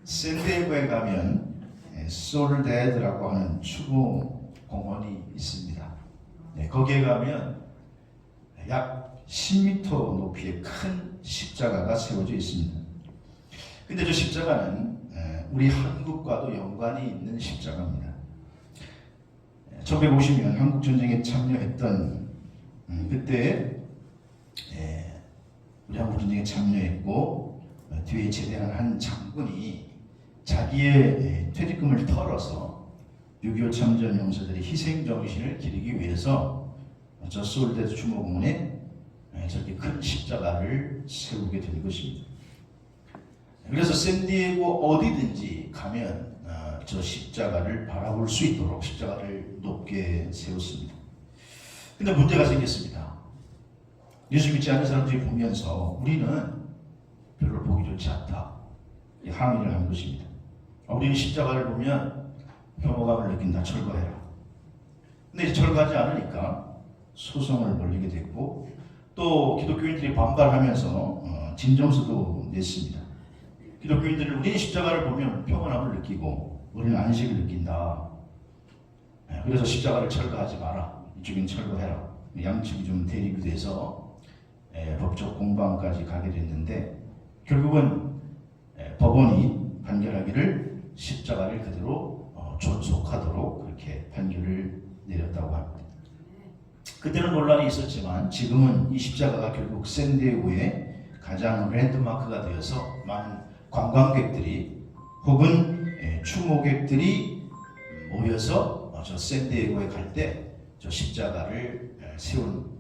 샌디에고에 가면 솔데드라고 하는 추모 공원이 있습니다. 거기에 가면 약 10m 높이의 큰 십자가가 세워져 있습니다. 근데 저 십자가는 우리 한국과도 연관이 있는 십자가입니다. 1950년 한국전쟁에 참여했던 그때 우리 한국전쟁에 참여했고 뒤에 제대한 한 장군이 자기의 퇴직금을 털어서 6.25 참전 용사들의 희생정신을 기리기 위해서 저 솔데드 추모공원에 저렇게 큰 십자가를 세우게 된 것입니다. 그래서 샌디에고 어디든지 가면 저 십자가를 바라볼 수 있도록 십자가를 높게 세웠습니다. 근데 문제가 생겼습니다. 예수 믿지 않는 사람들이 보면서 우리는 별로 보기 좋지 않다, 항의를 한 것입니다. 우리는 십자가를 보면 혐오감을 느낀다, 철거해라. 근데 철거하지 않으니까 소송을 벌이게 됐고, 또 기독교인들이 반발하면서 진정서도 냈습니다. 기독교인들은 우리는 십자가를 보면 평안함을 느끼고 우리는 안식을 느낀다. 그래서 십자가를 철거하지 마라, 이쪽은 철거해라. 양측이 좀 대립이 돼서 법적 공방까지 가게 됐는데, 결국은 법원이 판결하기를 십자가를 그대로 존속하도록 그렇게 판결을 내렸다고 합니다. 그때는 논란이 있었지만 지금은 이 십자가가 결국 샌디에고의 가장 랜드마크가 되어서 많은 관광객들이 혹은 추모객들이 모여서 저 샌디에고에 갈 때 저 십자가를 세운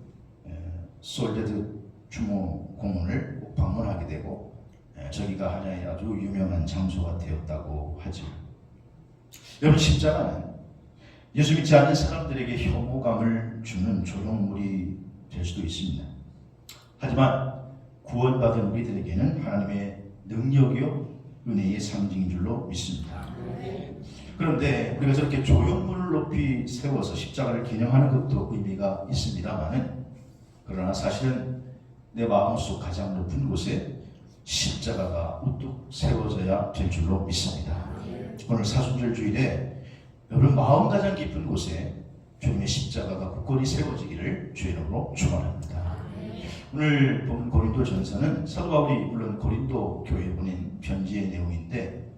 솔데드 추모 공원을 꼭 방문하게 되고, 저기가 하나의 아주 유명한 장소가 되었다고 하죠. 여러분, 십자가는 예수 믿지 않는 사람들에게 혐오감을 주는 조형물이 될 수도 있습니다. 하지만 구원받은 우리들에게는 하나님의 능력이요 은혜의 상징인 줄로 믿습니다. 그런데 우리가 저렇게 조형물을 높이 세워서 십자가를 기념하는 것도 의미가 있습니다만은, 그러나 사실은 내 마음속 가장 높은 곳에 십자가가 우뚝 세워져야 될 줄로 믿습니다. 오늘 사순절 주일에 여러분 마음 가장 깊은 곳에 주님의 십자가가 굳건히 세워지기를 주의 이름으로 축원합니다. 오늘 본 고린도 전서는 사도 바울이 물론 고린도 교회에 보낸 편지의 내용인데,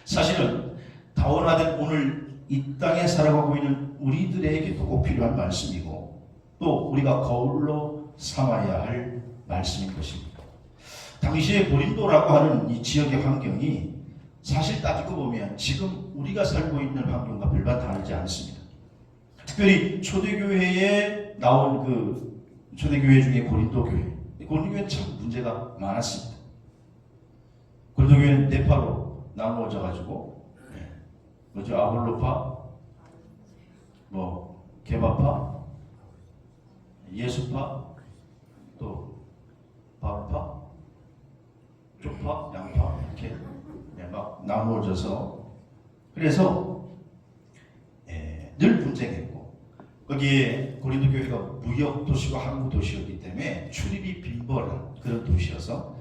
사실은 다원화된 오늘 이 땅에 살아가고 있는 우리들에게도 꼭 필요한 말씀이고, 또 우리가 거울로 삼아야 할 말씀인 것입니다. 당시에 고린도라고 하는 이 지역의 환경이 사실 따지고 보면 지금 우리가 살고 있는 환경과 별반 다르지 않습니다. 특별히 초대교회에 나온 그 초대교회 중에 고린도교회, 고린도교회는 참 문제가 많았습니다. 고린도교회는 네파로 나누어져 가지고 뭐죠? 아볼로파, 개바파, 예수파, 또 바울파, 쪽파, 양파 이렇게 막 나누어져서, 그래서 늘 분쟁했고, 거기에 고린도 교회가 무역 도시와 항구 도시였기 때문에 출입이 빈번한 그런 도시여서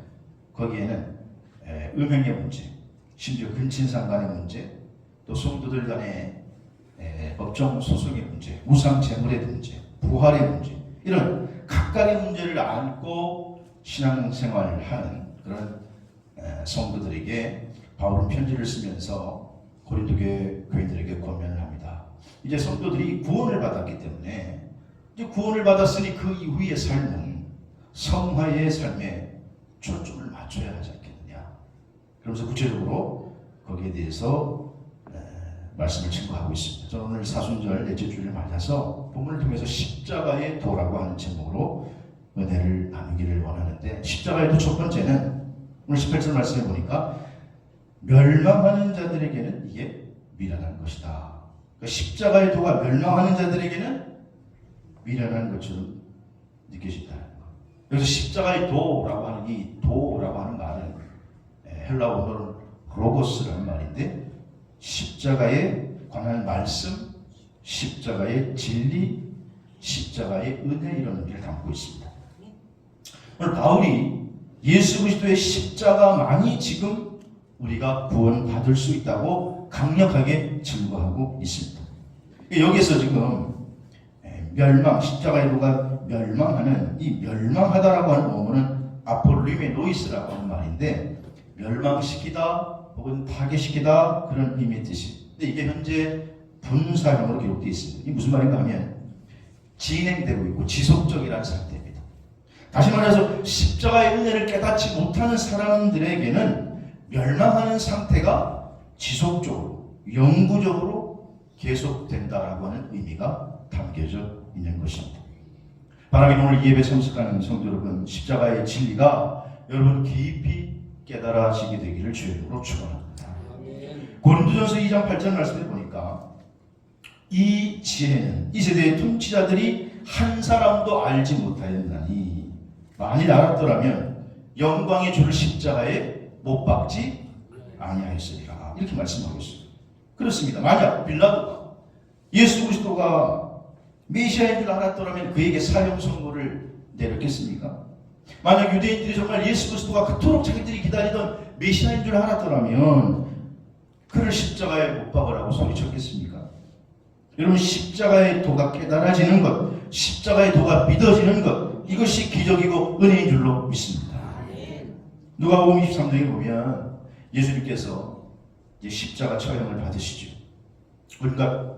거기에는 음행의 문제, 심지어 근친상 간의 문제, 또 성도들 간의 법정 소송의 문제, 우상 제물의 문제, 부활의 문제, 이런 각각의 문제를 안고 신앙생활을 하는 그런 성도들에게 바울은 편지를 쓰면서 고린도 교인들에게 권면을 합니다. 이제 성도들이 구원을 받았기 때문에, 이제 구원을 받았으니 그 이후의 삶은 성화의 삶에 초점을 맞춰야 하지 않겠느냐. 그러면서 구체적으로 거기에 대해서 말씀을 증거하고 있습니다. 저는 오늘 사순절 넷째 주를 맞아서 본문을 통해서 십자가의 도라고 하는 제목으로 은혜를 나누기를 원하는데, 십자가의 도 첫 번째는 오늘 18절 말씀해 보니까 멸망하는 자들에게는 이게 미련한 것이다. 그러니까 십자가의 도가 멸망하는 자들에게는 미련한 것처럼 느껴진다는 것. 그래서 십자가의 도라고 하는 이 도라고 하는 말은 헬라어로는 로고스라는 말인데, 십자가에 관한 말씀, 십자가의 진리, 십자가의 은혜, 이런 의미를 담고 있습니다. 오늘 바울이 예수 그리스도의 십자가만이 지금 우리가 구원받을 수 있다고 강력하게 증거하고 있습니다. 여기서 지금 멸망, 십자가의 도가 멸망하는 이 멸망하다라고 하는 원어는 아폴리메 노이스라고 하는 말인데 멸망시키다 혹은 파괴시키다 그런 의미의 뜻이. 근데 이게 현재 분사형으로 기록되어 있습니다. 이게 무슨 말인가 하면 진행되고 있고 지속적이라는 상태입니다. 다시 말해서 십자가의 은혜를 깨닫지 못하는 사람들에게는 멸망하는 상태가 지속적으로 영구적으로 계속된다라고 하는 의미가 담겨져 있는 것입니다. 바라긴 오늘 이 예배 참석하는 성도 여러분, 십자가의 진리가 여러분 깊이 깨달아지게 되기를 주님으로 축원합니다. 고린도전서 2장 8절 말씀을 보니까 이 지혜는 이 세대의 통치자들이 한 사람도 알지 못하였나니 만일 알았더라면 영광의 주를 십자가에 못 박지 아니하였으리라. 이렇게 말씀하고 있습니다. 그렇습니다. 만약 빌라도가 예수 그리스도가 메시아인 줄 알았더라면 그에게 사형 선고를 내렸겠습니까? 만약 유대인들이 정말 예수 그리스도가 그토록 자기들이 기다리던 메시아인 줄 알았더라면 그를 십자가에 못 박으라고 소리쳤겠습니까? 여러분, 십자가의 도가 깨달아지는 것, 십자가의 도가 믿어지는 것, 이것이 기적이고 은혜인 줄로 믿습니다. 누가복음 23장에 보면 예수님께서 이제 십자가 처형을 받으시죠. 온갖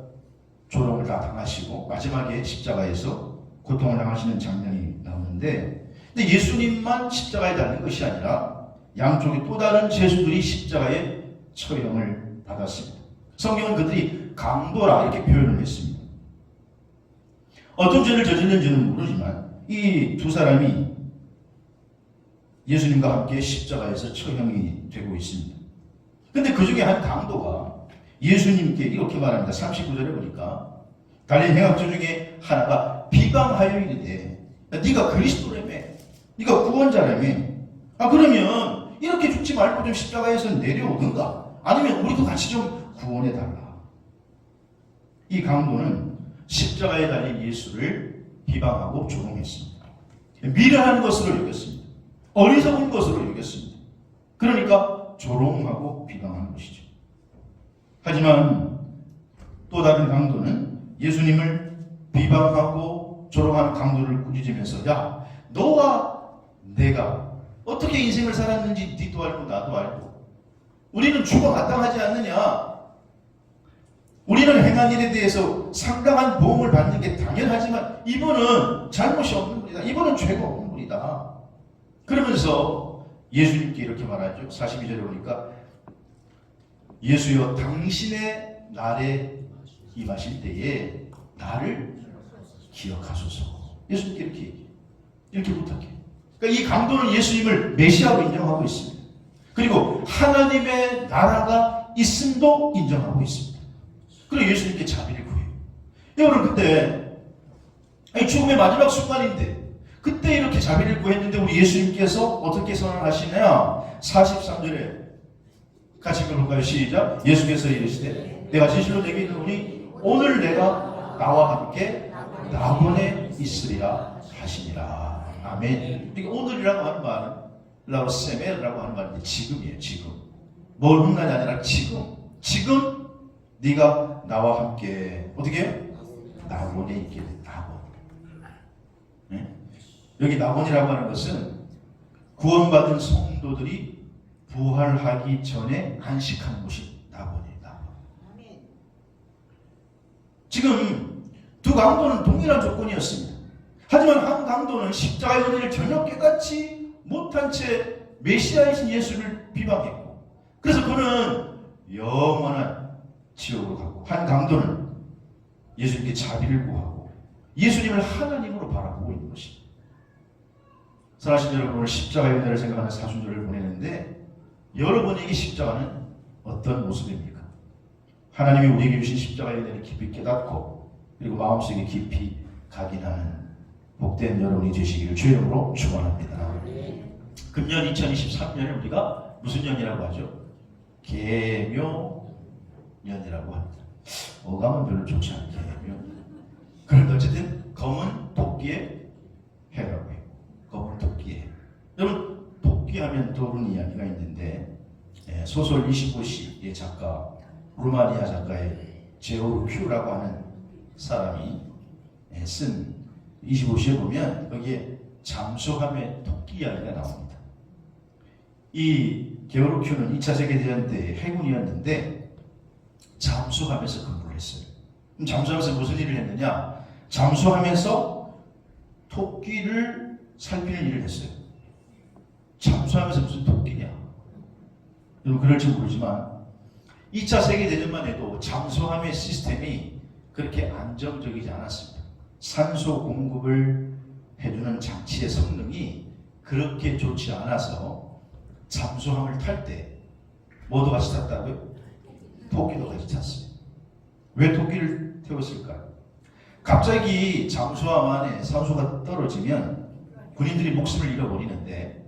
조롱을 다 당하시고 마지막에 십자가에서 고통을 당하시는 장면이 나오는데, 근데 예수님만 십자가에 달린 것이 아니라 양쪽에 또 다른 제수들이 십자가에 처형을 받았습니다. 성경은 그들이 강도라 이렇게 표현을 했습니다. 어떤 죄를 저질른지는 모르지만 이 두 사람이 예수님과 함께 십자가에서 처형이 되고 있습니다. 근데 그 중에 한 강도가 예수님께 이렇게 말합니다. 39절에 보니까 달린 행악자 중에 하나가 비방하여 이르되 네가 그리스도라며, 네가 구원자라며, 그러면 이렇게 죽지 말고 좀 십자가에서 내려오든가 아니면 우리도 같이 좀 구원해달라. 이 강도는 십자가에 달린 예수를 비방하고 조롱했습니다. 미련한 것으로 여겼습니다. 어리석은 것으로 여겼습니다. 그러니까 조롱하고 비방하는 것이죠. 하지만 또 다른 강도는 예수님을 비방하고 조롱하는 강도를 꾸짖으면서 야, 너와 내가 어떻게 인생을 살았는지 니도 알고 나도 알고 우리는 죽어 마땅하지 않느냐. 우리는 행한 일에 대해서 상당한 보응을 받는 게 당연하지만 이분은 잘못이 없는 분이다. 이분은 죄가 없는 분이다. 그러면서 예수님께 이렇게 말하죠. 42절에 보니까 예수여 당신의 날에 임하실 때에 나를 기억하소서. 예수님께 이렇게 부탁해요. 그러니까 이 강도는 예수님을 메시아로 인정하고 있습니다. 그리고 하나님의 나라가 있음도 인정하고 있습니다. 그리고 예수님께 자비를 구해요. 여러분, 그때 죽음의 마지막 순간인데 그때 이렇게 자비를 구했는데 우리 예수님께서 어떻게 선언하시냐? 43절에 같이 읽어볼까요? 시작. 예수께서 이르시되 내가 진실로 내게 이르노니 오늘 내가 나와 함께 낙원에 있으리라 하시니라. 아멘. 그러니까 오늘이라고 하는 말은 라로세메라고 하는 말인데 지금이에요. 지금. 뭘 훗날이 아니라 지금 네가 나와 함께 어떻게 해요? 낙원에 있게 돼. 낙원. 네? 여기 낙원이라고 하는 것은 구원받은 성도들이 부활하기 전에 안식하는 곳이 낙원이에요. 낙원. 지금 두 강도는 동일한 조건이었습니다. 하지만 한 강도는 십자가의 은혜를 전혀 깨닫지 못한 채 메시아이신 예수를 비방했고, 그래서 그는 영원한 지옥으로 가고, 한 강도는 예수님께 자비를 구하고 예수님을 하나님으로 바라보고 있는 것입니다. 사랑하신 여러분, 오늘 십자가의 은혜를 생각하는 사순절을 보내는데 여러분에게 십자가는 어떤 모습입니까? 하나님이 우리에게 주신 십자가의 은혜를 깊이 깨닫고 그리고 마음속에 깊이 각인하는 복된 여러분이 되시기를 주의 이름으로 축원합니다. 금년 2023년을 우리가 무슨 년이라고 하죠? 계묘년이라고 합니다. 어감은 별로 좋지 않게 계묘. 그런데 어쨌든 검은 토끼의 해라고 해요. 검은 토끼의 해. 여러분, 토끼하면 떠오르는 이야기가 있는데 소설 25시의 작가, 루마니아 작가의 제오르큐라고 하는 사람이 쓴 25시에 보면 여기에 잠수함의 토끼 이야기가 나옵니다. 이 게오르큐는 2차 세계대전 때 해군이었는데 잠수함에서 근무를 했어요. 그럼 잠수함에서 무슨 일을 했느냐? 잠수함에서 토끼를 살피는 일을 했어요. 잠수함에서 무슨 토끼냐? 여러분 그럴지 모르지만 2차 세계대전만 해도 잠수함의 시스템이 그렇게 안정적이지 않았습니다. 산소 공급을 해주는 장치의 성능이 그렇게 좋지 않아서 잠수함을 탈 때 뭐도 같이 탔다고요? 토끼도 같이 탔어요. 왜 토끼를 태웠을까요? 갑자기 잠수함 안에 산소가 떨어지면 군인들이 목숨을 잃어버리는데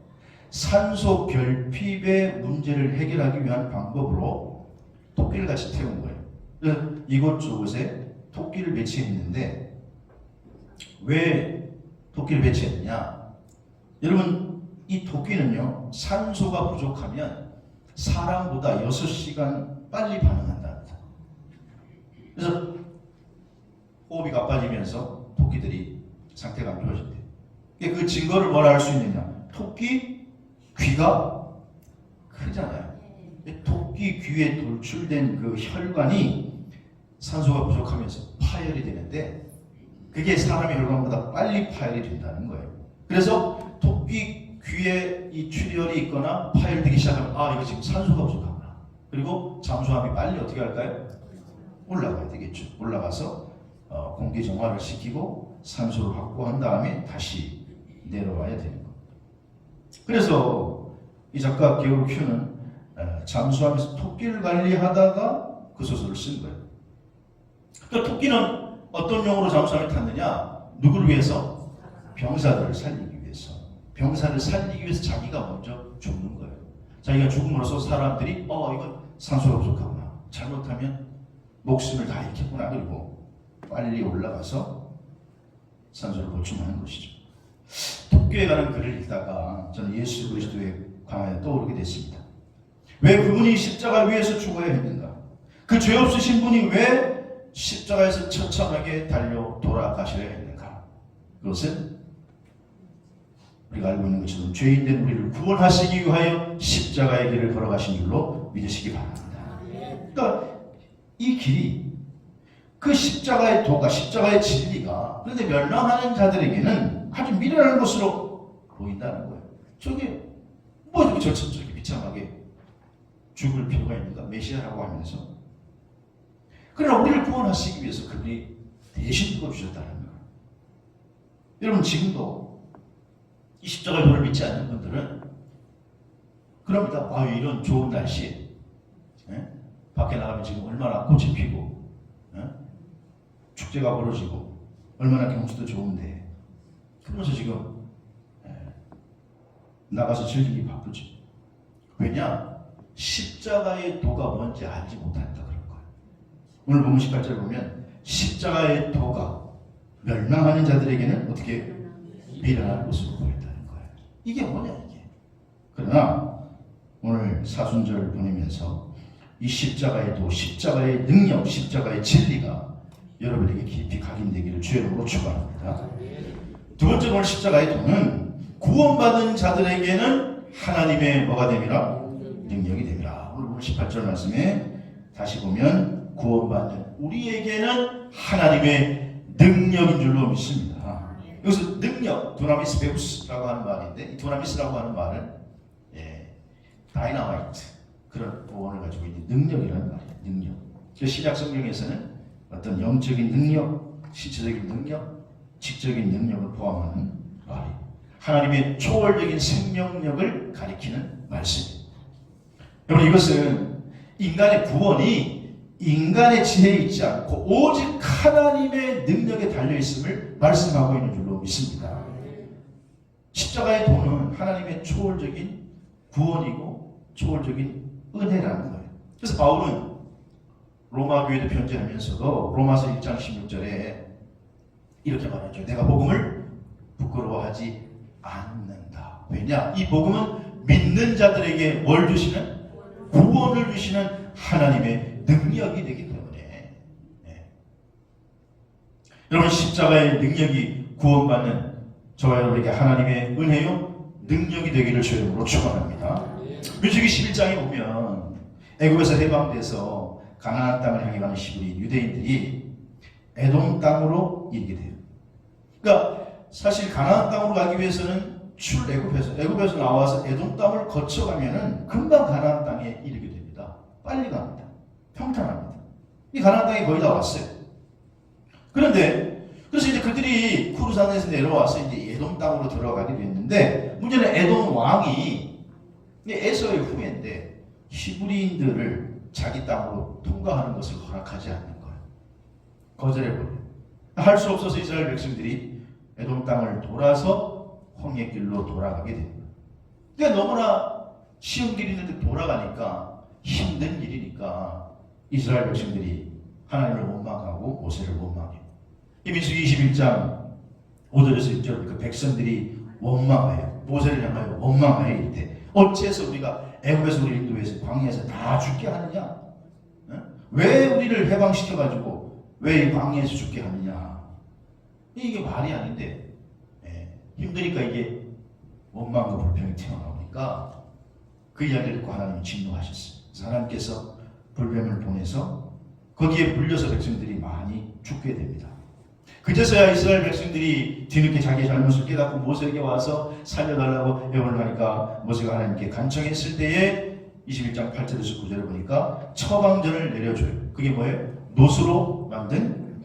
산소 결핍의 문제를 해결하기 위한 방법으로 토끼를 같이 태운 거예요. 그래서 이곳저곳에 토끼를 배치했는데 왜 토끼를 배치했느냐? 여러분 이 토끼는요 산소가 부족하면 사람보다 6시간 빨리 반응한답니다. 그래서 호흡이 가빠지면서 토끼들이 상태가 안 좋아진대요. 그 증거를 뭐라 할 수 있느냐? 토끼 귀가 크잖아요. 토끼 귀에 돌출된 그 혈관이 산소가 부족하면서 파열이 되는데 그게 사람의 혈관보다 빨리 파열이 된다는 거예요. 그래서 토끼 귀에 이 출혈이 있거나 파열되기 시작하면 이거 지금 산소가 부족하구나. 그리고 잠수함이 빨리 어떻게 할까요? 올라가야 되겠죠. 올라가서 공기 정화를 시키고 산소를 확보한 다음에 다시 내려와야 되는 거예요. 그래서 이 작가 게오르큐는 잠수함에서 토끼를 관리하다가 그 소설을 쓴 거예요. 그러니까 토끼는 어떤 용으로 잠수함에 탔느냐? 누구를 위해서? 병사들을 살리기 위해서. 병사를 살리기 위해서 자기가 먼저 죽는 거예요. 자기가 죽음으로써 사람들이 이거 산소가 부족하구나. 잘못하면 목숨을 다 잃겠구나. 그리고 빨리 올라가서 산소를 보충하는 것이죠. 토끼에 관한 글을 읽다가 저는 예수 그리스도의 광야에 떠오르게 됐습니다. 왜 그분이 십자가 위에서 죽어야 했는가? 그 죄 없으신 분이 왜 십자가에서 처참하게 달려 돌아가셔야 했는가? 그것은 우리가 알고 있는 것처럼 죄인된 우리를 구원하시기 위하여 십자가의 길을 걸어가신 줄로 믿으시기 바랍니다. 그러니까 이 길이 그 십자가의 도가, 십자가의 진리가 그런데 멸망하는 자들에게는 아주 미련한 것으로 보인다는 거예요. 저게 뭐 이렇게 저렇게 비참하게 죽을 필요가 있는가? 메시아라고 하면서. 그러나 우리를 구원하시기 위해서 그분이 대신 죽어주셨다는 거예요. 여러분 지금도 이 십자가의 도를 믿지 않는 분들은 그럽니다. 이런 좋은 날씨에 밖에 나가면 지금 얼마나 꽃이 피고 축제가 벌어지고 얼마나 경치도 좋은데 그러면서 지금 나가서 즐기기 바쁘죠. 왜냐? 십자가의 도가 뭔지 알지 못한다 그런 거예요. 오늘 본문 18절 보면 십자가의 도가 멸망하는 자들에게는 어떻게 미련한 것으로 보인다는 거예요. 이게 뭐냐 이게. 그러나 오늘 사순절 보내면서 이 십자가의 도, 십자가의 능력, 십자가의 진리가 여러분에게 깊이 각인되기를 주의 이름으로 축원합니다. 두 번째 오늘 십자가의 도는 구원받은 자들에게는 하나님의 뭐가 됨이라? 능력이 됨이라. 오늘 18절 말씀에 다시 보면 구원받는 우리에게는 하나님의 능력인 줄로 믿습니다. 여기서 능력, 두나미스 베우스라고 하는 말인데 이 두나미스라고 하는 말은 다이나마이트 그런 보원을 가지고 있는 능력이라는 말이에요. 능력. 신약 성경에서는 어떤 영적인 능력, 신체적인 능력, 직적인 능력을 포함하는 말이에요. 하나님의 초월적인 생명력을 가리키는 말씀이에요. 여러분 이것은 인간의 구원이 인간의 지혜에 있지 않고 오직 하나님의 능력에 달려있음을 말씀하고 있는 줄로 믿습니다. 십자가의 도는 하나님의 초월적인 구원이고 초월적인 은혜라는 거예요. 그래서 바울은 로마 교회도 편지하면서도 로마서 1장 16절에 이렇게 말하죠. 내가 복음을 부끄러워하지 않는다. 왜냐? 이 복음은 믿는 자들에게 뭘 주시는? 구원을 주시는 하나님의 능력이 되기 때문에 여러분 십자가의 능력이 구원받는 저와 여러분에게 하나님의 은혜요 능력이 되기를 주님으로 축원합니다. 민수기 11장에 보면 애굽에서 해방돼서 가나안 땅을 향해 가는 시부리 유대인들이 에돔 땅으로 이르게 돼요. 그러니까 사실 가나안 땅으로 가기 위해서는 애굽에서 나와서 에돔 땅을 거쳐가면은 금방 가나안 땅에 이르게 됩니다. 빨리 갑니다. 평탄합니다. 이 가나안 땅에 거의 다 왔어요. 그런데 그래서 이제 그들이 쿠르산에서 내려와서 이제 에돔 땅으로 들어가게 됐는데 문제는 에돔 왕이 에서의 후예인데 히브리인들을 자기 땅으로 통과하는 것을 허락하지 않는 거예요. 거절해버려요. 할 수 없어서 이스라엘 백성들이 에돔 땅을 돌아서 홍해길로 돌아가게 됩니다. 그러니까 너무나 쉬운 길이 있는데 돌아가니까 힘든 일이니까 이스라엘 백성들이 하나님을 원망하고 모세를 원망해요. 이 민수기 21장 5절에서 6절 그 백성들이 원망해요. 모세를 향하여 원망하여 이르되 어째서 우리가 애굽에서 우리 인도해서 광야에서 다 죽게 하느냐? 왜 우리를 해방시켜가지고 왜 이 광야에서 죽게 하느냐? 이게 말이 아닌데 힘드니까 이게 원망과 불평이 튀어나오니까 그 이야기를 듣고 하나님이 진노하셨어요. 하나님께서 불뱀을 보내서 거기에 물려서 백성들이 많이 죽게 됩니다. 그제서야 이스라엘 백성들이 뒤늦게 자기의 잘못을 깨닫고 모세에게 와서 살려달라고 애원을 하니까 모세가 하나님께 간청했을 때에 21장 8절에서 9절을 보니까 처방전을 내려줘요. 그게 뭐예요? 노수로 만든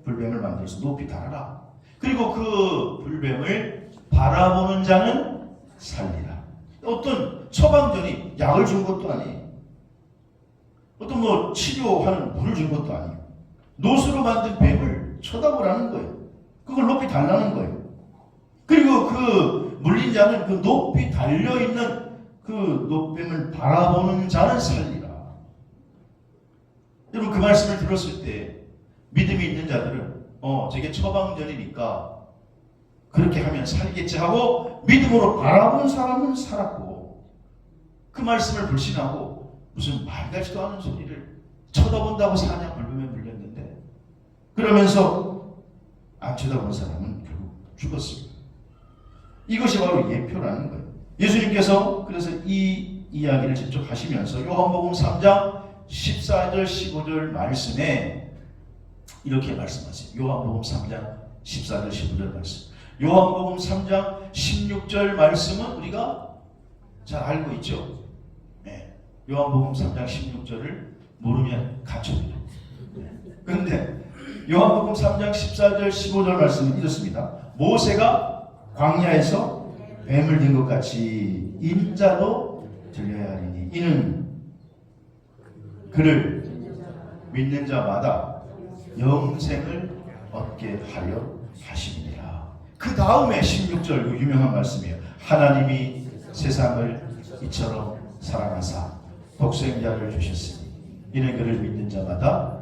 불뱀을 만들어서 높이 달아라. 그리고 그 불뱀을 바라보는 자는 살리라. 어떤 처방전이 약을 준 것도 아니에요. 어떤 뭐 치료하는 물을 준 것도 아니에요. 노수로 만든 뱀을 쳐다보라는 거예요. 그걸 높이 달라는 거예요. 그리고 그 물린 자는 그 높이 달려있는 그 노뱀을 바라보는 자는 살리라. 여러분 그 말씀을 들었을 때 믿음이 있는 자들은 저게 처방전이니까 그렇게 하면 살겠지 하고 믿음으로 바라본 사람은 살았고 그 말씀을 불신하고 무슨 말 같지도 않은 소리를 쳐다본다고 사냐 불뱀에 물렸는데 그러면서 안 쳐다본 사람은 결국 죽었습니다. 이것이 바로 예표라는 거예요. 예수님께서 그래서 이 이야기를 직접 하시면서 요한복음 3장 14절 15절 말씀에 이렇게 말씀하세요. 요한복음 3장 14절 15절 말씀. 요한복음 3장 16절 말씀은 우리가 잘 알고 있죠. 요한복음 3장 16절을 모르면 갇혀요. 그런데 요한복음 3장 14절 15절 말씀은 이렇습니다. 모세가 광야에서 뱀을 든 것 같이 인자도 들려야 하리니 이는 그를 믿는 자마다 영생을 얻게 하려 하심이니라. 그 다음에 16절 유명한 말씀이에요. 하나님이 세상을 이처럼 사랑하사 독생자를 주셨으니 이는 그를 믿는 자마다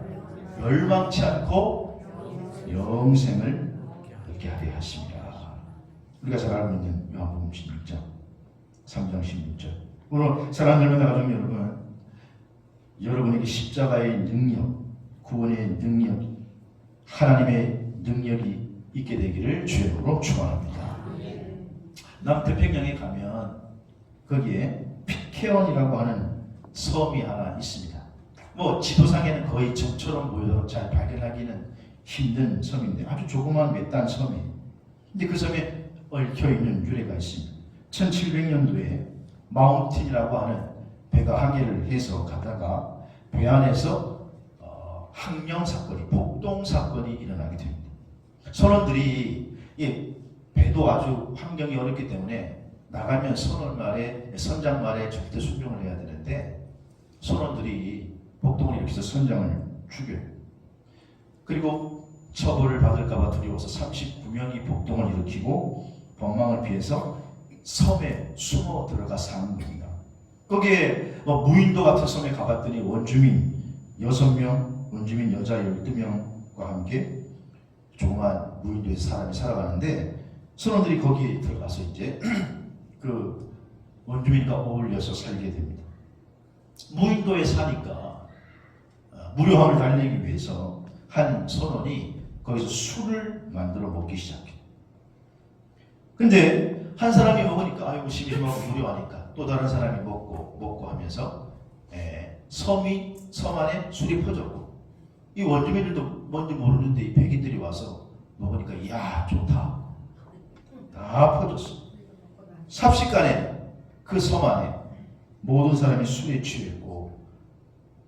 멸망치 않고 영생을 얻게 하려 하심이라. 우리가 잘 알고 있는 요한복음 16장 3장 16절. 오늘 사랑하는 가족 여러분에게 십자가의 능력, 구원의 능력, 하나님의 능력이 있게 되기를 주의 이름으로 축원합니다. 남태평양에 가면 거기에 핏케온이라고 하는 섬이 하나 있습니다. 뭐 지도상에는 거의 점처럼 보여서 잘 발견하기는 힘든 섬인데 아주 조그마한 외딴 섬이에요. 근데 그 섬에 얽혀있는 유래가 있습니다. 1700년도에 마운틴이라고 하는 배가 항해를 해서 가다가 배 안에서 항명 사건이, 폭동 사건이 일어나게 됩니다. 선원들이 배도 아주 환경이 어렵기 때문에 나가면 선장 말에 절대 순종을 해야 되는데 선원들이 폭동을 일으켜서 선장을 죽여요. 그리고 처벌을 받을까봐 두려워서 39명이 폭동을 일으키고 법망을 피해서 섬에 숨어 들어가 사는 겁니다. 거기에 무인도 같은 섬에 가봤더니 원주민 6명, 원주민 여자 12명과 함께 조그만 무인도에서 사람이 살아가는데 선원들이 거기에 들어가서 이제 그 원주민과 어울려서 살게 됩니다. 중도에 사니까 무료함을 달래기 위해서 한 선원이 거기서 술을 만들어 먹기 시작해. 근데 한 사람이 먹으니까 아이고 심심하고 무료하니까 또 다른 사람이 먹고 하면서 섬 안에 술이 퍼졌고, 이 원주민들도 뭔지 모르는데 이 백인들이 와서 먹으니까 이야 좋다, 다 퍼졌어. 삽시간에 그 섬 안에 모든 사람이 술에 취했고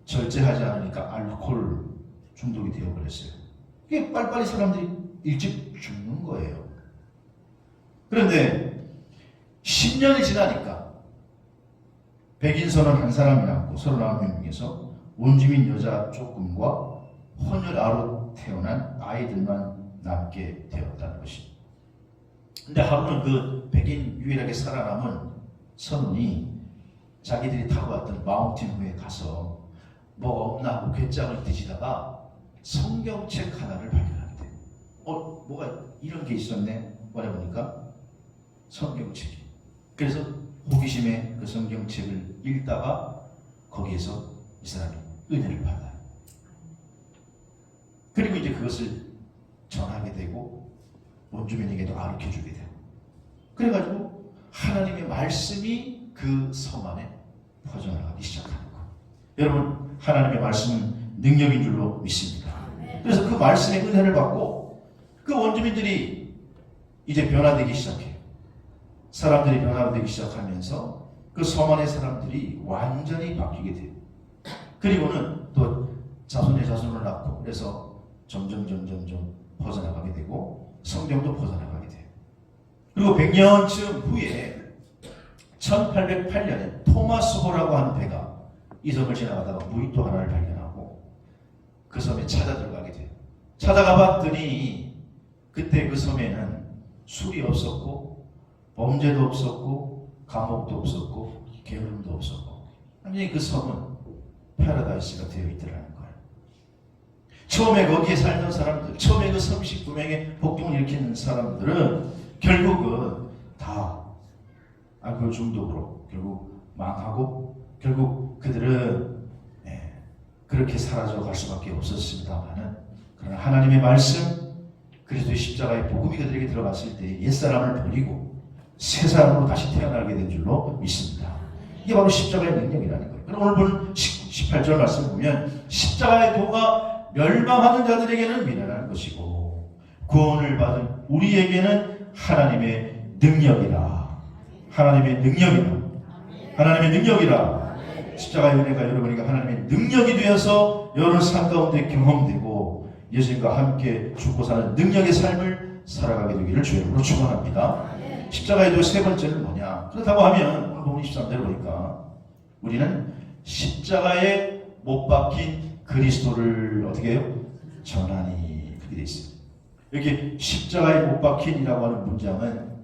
절제하지 않으니까 알코올 중독이 되어버렸어요. 이게 빨리빨리 사람들이 일찍 죽는 거예요. 그런데 10년이 지나니까 백인 선원 한 사람이 남고 39명 중에서 원주민 여자 조금과 혼혈아로 태어난 아이들만 남게 되었다는 것입니다. 근데 하루는 그 백인 유일하게 살아남은 선원이 자기들이 타고 왔던 마운틴 후에 가서 뭐가 없나 하고 괴짝을 뒤지다가 성경책 하나를 발견하게 돼요. 뭐가 이런 게 있었네? 보니까 성경책이. 그래서 호기심에 그 성경책을 읽다가 거기에서 이 사람이 은혜를 받아요. 그리고 이제 그것을 전하게 되고 원주민에게도 가르쳐주게 되고, 그래가지고 하나님의 말씀이 그 섬 안에 퍼져나가기 시작하는 거예요. 여러분, 하나님의 말씀은 능력인 줄로 믿습니다. 그래서 그 말씀의 은혜를 받고 그 원주민들이 이제 변화되기 시작해요. 사람들이 변화되기 시작하면서 그 섬 안의 사람들이 완전히 바뀌게 돼요. 그리고는 또 자손의 자손을 낳고, 그래서 점점 퍼져나가게 되고 성경도 퍼져나가게 돼요. 그리고 100년쯤 후에 1808년에 토마스 호라고 하는 배가 이 섬을 지나가다가 무인도 하나를 발견하고 그 섬에 찾아 들어가게 돼요. 찾아가 봤더니 그때 그 섬에는 술이 없었고 범죄도 없었고 감옥도 없었고 게으름도 없었고, 완전히 그 섬은 패러다이스가 되어 있더라는 거예요. 처음에 거기에 살던 사람들, 처음에 그 39명의 폭동을 일으키는 사람들은 결국은 다 알코올 중독으로 결국 망하고, 결국 그들은 그렇게 사라져 갈 수밖에 없었습니다만은, 그러나 하나님의 말씀, 그리스도의 십자가의 복음이 그들에게 들어갔을 때 옛사람을 버리고 새 사람으로 다시 태어나게 된 줄로 믿습니다. 이게 바로 십자가의 능력이라는 거예요. 그럼 오늘 본 18절 말씀 보면 십자가의 도가 멸망하는 자들에게는 미련한 것이고 구원을 받은 우리에게는 하나님의 능력이라. 하나님의 능력이라. 하나님의 능력이라. 십자가의 은혜가 여러분에게 하나님의 능력이 되어서 여러 삶 가운데 경험되고 예수님과 함께 죽고 사는 능력의 삶을 살아가게 되기를 주의 이름으로 축원합니다. 십자가의 도 세 번째는 뭐냐? 그렇다고 하면 오늘 본문 23절을 보니까 우리는 십자가에 못 박힌 그리스도를 어떻게 해요? 전하니, 그렇게 되어 있습니다. 여기 십자가에 못 박힌이라고 하는 문장은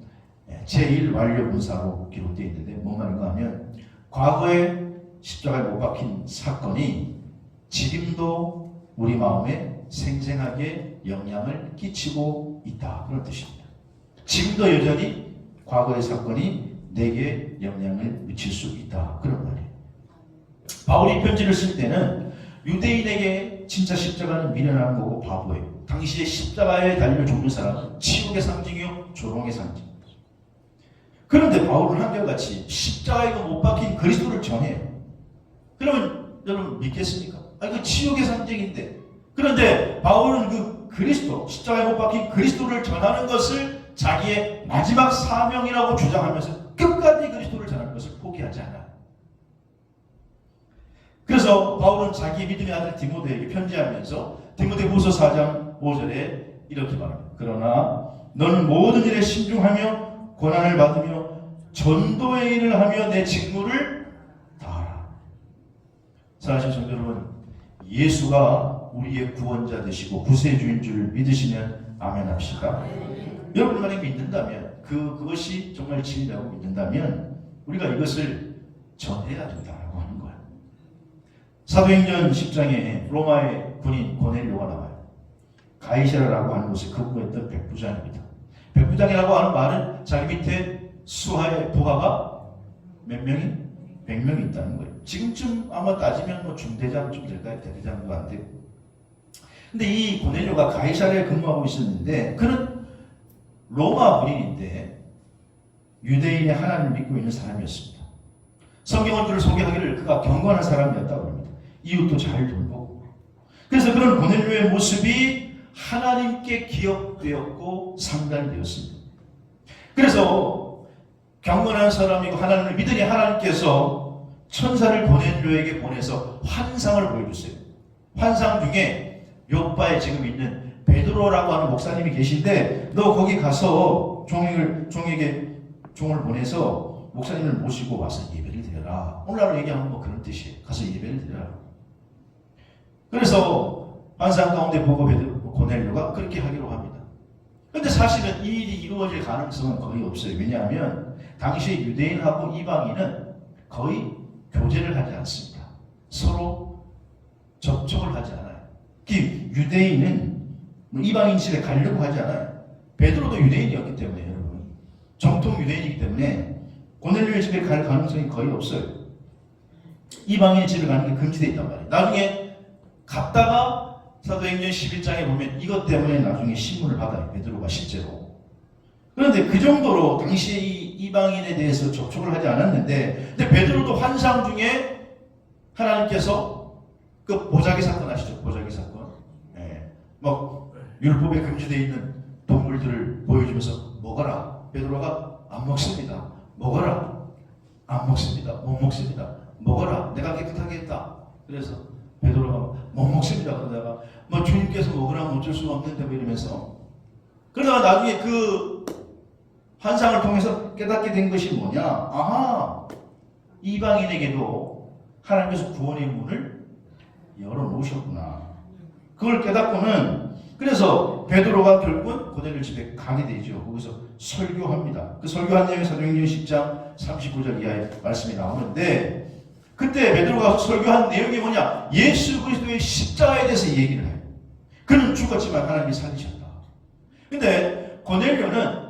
제1완료 문사로 기록되어 있는데 뭔 말인가 하면 과거에 십자가에 못 박힌 사건이 지금도 우리 마음에 생생하게 영향을 끼치고 있다, 그런 뜻입니다. 지금도 여전히 과거의 사건이 내게 영향을 미칠 수 있다, 그런 말이에요. 바울이 이 편지를 쓸 때는 유대인에게 진짜 십자가는 미련한 거고 바보예요. 당시에 십자가에 달려 죽는 사람은 치욕의 상징이요 조롱의 상징. 그런데 바울은 한결같이 십자가에 못 박힌 그리스도를 전해요. 그러면 여러분 믿겠습니까? 그 치욕의 상징인데. 그런데 바울은 그 그리스도, 십자가에 못 박힌 그리스도를 전하는 것을 자기의 마지막 사명이라고 주장하면서 끝까지 그리스도를 전하는 것을 포기하지 않아요. 그래서 바울은 자기 믿음의 아들 디모데에게 편지하면서 디모데후서 4장 5절에 이렇게 말합니다. 그러나 너는 모든 일에 신중하며 고난을 받으며 전도의 일을 하며 내 직무를 다하라. 사랑하시는 성도 여러분, 예수가 우리의 구원자 되시고 구세주인 줄 믿으시면 아멘 합시다. 여러분 만약에 믿는다면, 그것이 정말 진리라고 믿는다면 우리가 이것을 전해야 된다고 하는 거예요. 사도행전 10장에 로마의 군인 고넬료가 나와요. 가이사라라고 하는 곳에 근무했던 백부장입니다. 백부장이라고 하는 말은 자기 밑에 수하의 부하가 몇 명이? 100명이 있다는 거예요. 지금쯤 아마 따지면 뭐 중대장쯤 될까요? 대대장도 안 되고. 근데 이 고넬료가 가이사랴에 근무하고 있었는데 그는 로마 군인인데 유대인의 하나님을 믿고 있는 사람이었습니다. 성경은 그를 소개하기를 그가 경건한 사람이었다고 합니다. 이웃도 잘 돌보고. 그래서 그런 고넬료의 모습이 하나님께 기억되었고 상달되었습니다. 그래서 경건한 사람이고 하나님을 믿으니 하나님께서 천사를 고넬료에게 보내서 환상을 보여주세요. 환상 중에 요바에 지금 있는 베드로라고 하는 목사님이 계신데 너 거기 가서 종에게 종을 보내서 목사님을 모시고 와서 예배를 드려라. 오늘날 얘기하면 뭐 그런 뜻이에요. 가서 예배를 드려라. 그래서 환상 가운데 보고 고넬료가 그렇게 하기로 합니다. 근데 사실은 이 일이 이루어질 가능성은 거의 없어요. 왜냐하면 당시 유대인하고 이방인은 거의 교제를 하지 않습니다. 서로 접촉을 하지 않아요. 유대인은 이방인 집에 가려고 하지 않아요. 베드로도 유대인이었기 때문에 여러분. 정통 유대인이기 때문에 고넬료의 집에 갈 가능성이 거의 없어요. 이방인의 집에 가는 게 금지되어 있단 말이에요. 나중에 갔다가 사도행전 11장에 보면 이것 때문에 나중에 신문을 받아요. 베드로가 실제로. 그런데 그 정도로 당시에 이 이방인에 대해서 접촉을 하지 않았는데 근데 베드로도 환상 중에 하나님께서 그 보자기 사건 아시죠? 보자기 사건. 막 율법에 금지되어 있는 동물들을 보여주면서 먹어라. 베드로가 안 먹습니다. 먹어라. 안 먹습니다. 못 먹습니다. 먹어라. 내가 깨끗하게 했다. 그래서 베드로가 못 먹습니다. 그러다가 뭐 주님께서 먹으라면 어쩔 수가 없는데 뭐 이러면서 그러다가 나중에 그 환상을 통해서 깨닫게 된 것이 뭐냐? 아하, 이방인에게도 하나님께서 구원의 문을 열어놓으셨구나. 그걸 깨닫고는 그래서 베드로가 결국은 고넬료 집에 가게 되죠. 거기서 설교합니다. 그 설교한 내용이 사도행전 10장 39절 이하의 말씀이 나오는데 그때 베드로가 설교한 내용이 뭐냐? 예수 그리스도의 십자가에 대해서 얘기를 해요. 그는 죽었지만 하나님이 살리셨다. 근데 고넬료는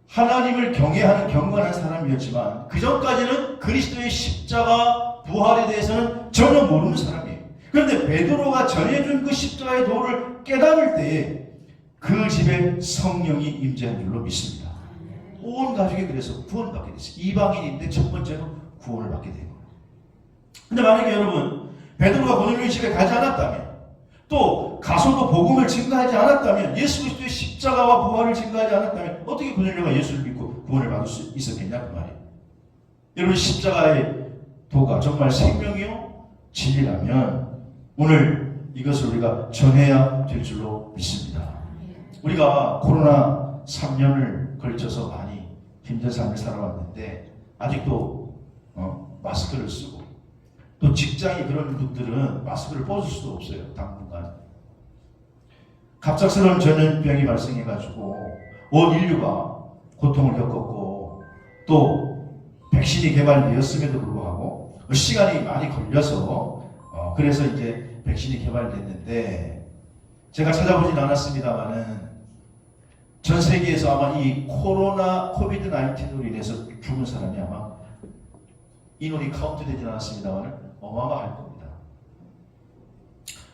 하나님을 경외하는 경건한 사람이었지만 그 전까지는 그리스도의 십자가 부활에 대해서는 전혀 모르는 사람이에요. 그런데 베드로가 전해준 그 십자가의 도를 깨달을 때에 그 집에 성령이 임재한 줄로 믿습니다. 온 가족이 그래서 구원받게 됐어요. 이방인인데 첫 번째로 구원을 받게 된 거예요. 근데 만약에 여러분 베드로가 고넬료의 집에 가지 않았다면 또 가서도 복음을 증거하지 않았다면 예수 그리스도의 십자가와 부활을 증거하지 않았다면 어떻게 고넬료가 예수를 믿고 구원을 받을 수 있었겠냐 그 말이에요. 여러분 십자가의 도가 정말 생명이요 진리라면 오늘 이것을 우리가 전해야 될 줄로 믿습니다. 우리가 코로나 3년을 걸쳐서 많이 힘든 삶을 살아왔는데 아직도 마스크를 쓰고 또 직장이 그런 분들은 마스크를 벗을 수도 없어요. 당분간. 갑작스러운 전염병이 발생해가지고 온 인류가 고통을 겪었고 또 백신이 개발되었음에도 불구하고 시간이 많이 걸려서 그래서 이제 백신이 개발됐는데 제가 찾아보진 않았습니다만은 전 세계에서 아마 이 코비드 19으로 인해서 죽은 사람이 아마 인원이 카운트되진 않았습니다만 어마어마할 겁니다.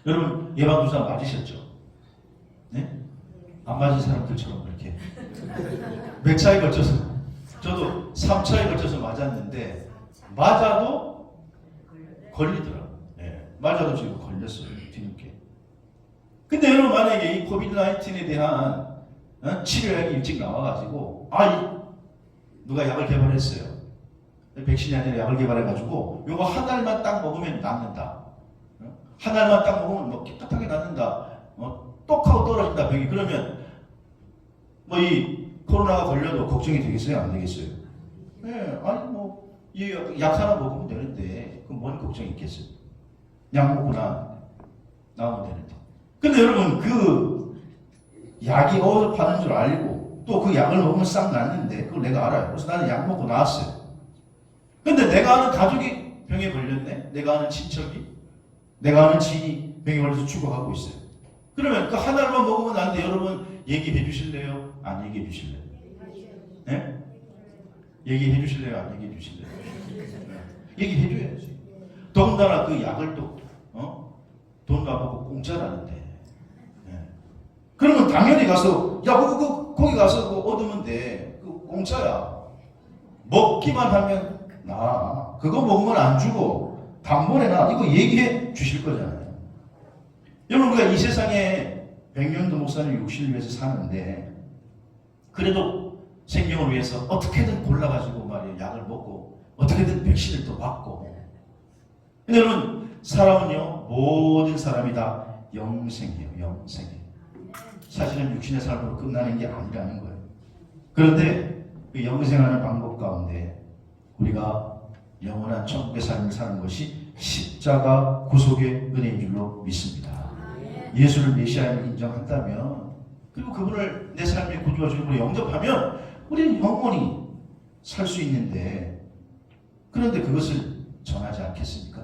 여러분 예방주사 맞으셨죠? 네? 안 맞은 사람들처럼 그렇게 몇 차에 걸쳐서 저도 3차에 걸쳐서 맞았는데 맞아도 걸리더라고요. 네. 맞아도 지금 걸렸어요. 뒤늦게. 근데 여러분 만약에 이 코비드 19에 대한 치료약이 일찍 나와가지고 누가 약을 개발했어요. 백신이 아니라 약을 개발해가지고 요거 한 달만 딱 먹으면 낫는다. 한 달만 딱 먹으면 뭐 깨끗하게 낫는다. 똑하고 떨어진다 병이. 그러면 뭐 이 코로나가 걸려도 걱정이 되겠어요? 안 되겠어요? 네, 아니 뭐 이 약 하나 먹으면 되는데 그럼 뭔 걱정이 있겠어요? 약 먹고 나오면 되는데. 근데 여러분 그 약이 어디서 파는 줄 알고 또 그 약을 먹으면 싹 낫는데 그걸 내가 알아요. 그래서 나는 약 먹고 나왔어요. 근데 내가 아는 가족이 병에 걸렸네? 내가 아는 친척이? 내가 아는 지인이 병에 걸려서 죽어가고 있어요. 그러면 그 하나만 먹으면 나는데 여러분 얘기해 주실래요? 안 얘기해 주실래요? 네? 얘기해 주실래요? 안 얘기해 주실래요? 얘기해 줘야지. 더군다나 그 약을 또 돈 갚고 공짜라는데. 예. 그러면 당연히 가서 야 거기 가서 그거 얻으면 돼. 그 공짜야. 먹기만 하면 나 그거 먹으면 안 주고 단번에 나 이거 얘기해 주실 거잖아요. 여러분 우리가 이 세상에 백년도 목사님 육신을 위해서 사는데 그래도 생명을 위해서 어떻게든 골라가지고 말이에요. 약을 먹고 어떻게든 백신을 또 맞고. 근데 여러분 사람은요 모든 사람이 다 영생이에요. 영생이에요. 사실은 육신의 삶으로 끝나는 게 아니라는 거예요. 그런데 그 영생하는 방법 가운데 우리가 영원한 천국의 삶을 사는 것이 십자가 구속의 은혜인 줄로 믿습니다. 예수를 메시아로 인정한다면 그리고 그분을 내 삶의 구주와 주님으로 영접하면 우리는 영원히 살 수 있는데 그런데 그것을 전하지 않겠습니까?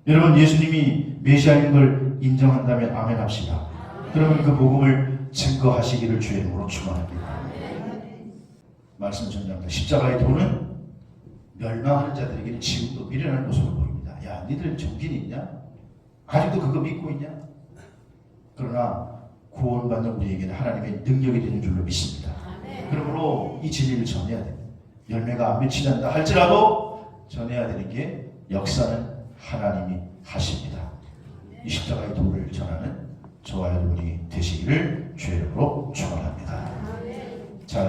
여러분 예수님이 메시아인 걸 인정한다면 아멘 합시다. 그러면 그 복음을 증거하시기를 주의 이름으로 축원합니다. 말씀 전합니다. 십자가의 도는 멸망하는 자들에게는 지금도 미련한 모습을 보입니다. 야, 니들은 정신이 있냐? 아직도 그거 믿고 있냐? 그러나 구원받는 우리에게는 하나님의 능력이 되는 줄로 믿습니다. 그러므로 이 진리를 전해야 됩니다. 열매가 안 맺히는다 할지라도 전해야 되는 게 역사는 하나님이 하십니다. 이 십자가의 도를 전하는 저와 여러분이 되시기를 주의 이름으로 축원합니다. 자,